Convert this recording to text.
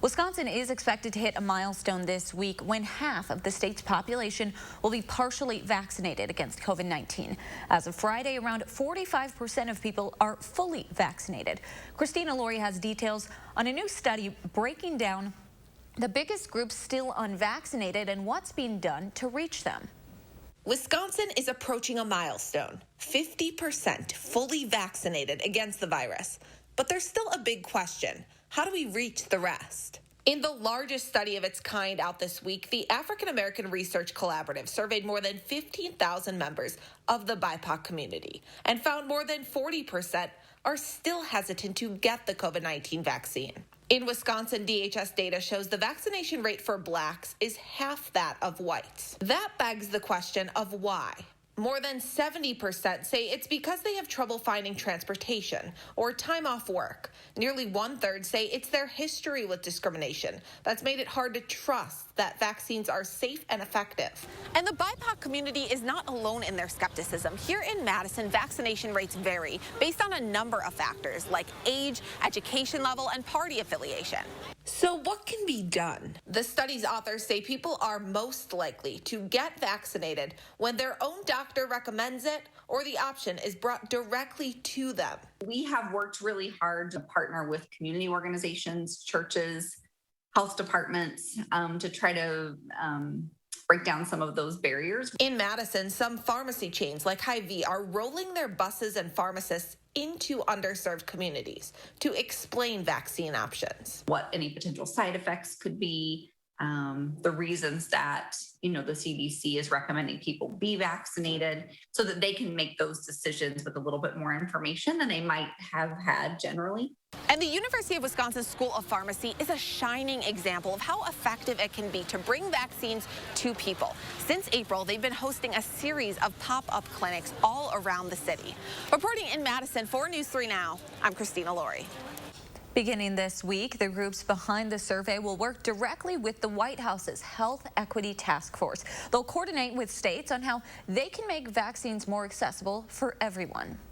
Wisconsin is expected to hit a milestone this week when half of the state's population will be partially vaccinated against COVID-19. As of Friday, around 45% of people are fully vaccinated. Christina Laurie has details on a new study breaking down the biggest groups still unvaccinated and what's being done to reach them. Wisconsin is approaching a milestone, 50% fully vaccinated against the virus. But there's still a big question. How do we reach the rest? In the largest study of its kind out this week, the African American Research Collaborative surveyed more than 15,000 members of the BIPOC community and found more than 40% are still hesitant to get the COVID-19 vaccine. In Wisconsin, DHS data shows the vaccination rate for blacks is half that of whites. That begs the question of why. More than 70% say it's because they have trouble finding transportation or time off work. Nearly 1/3 say it's their history with discrimination that's made it hard to trust that vaccines are safe and effective. And the BIPOC community is not alone in their skepticism. Here in Madison, vaccination rates vary based on a number of factors like age, education level, and party affiliation. So what can be done? The study's authors say people are most likely to get vaccinated when their own doctor recommends it or the option is brought directly to them. We have worked really hard to partner with community organizations, churches, health departments to try to break down some of those barriers. In Madison, some pharmacy chains like Hy-Vee are rolling their buses and pharmacists into underserved communities to explain vaccine options. What any potential side effects could be, the reasons that, the CDC is recommending people be vaccinated so that they can make those decisions with a little bit more information than they might have had generally. And the University of Wisconsin School of Pharmacy is a shining example of how effective it can be to bring vaccines to people. Since April, they've been hosting a series of pop-up clinics all around the city. Reporting in Madison for News 3 Now, I'm Christina Laurie. Beginning this week, the groups behind the survey will work directly with the White House's Health Equity Task Force. They'll coordinate with states on how they can make vaccines more accessible for everyone.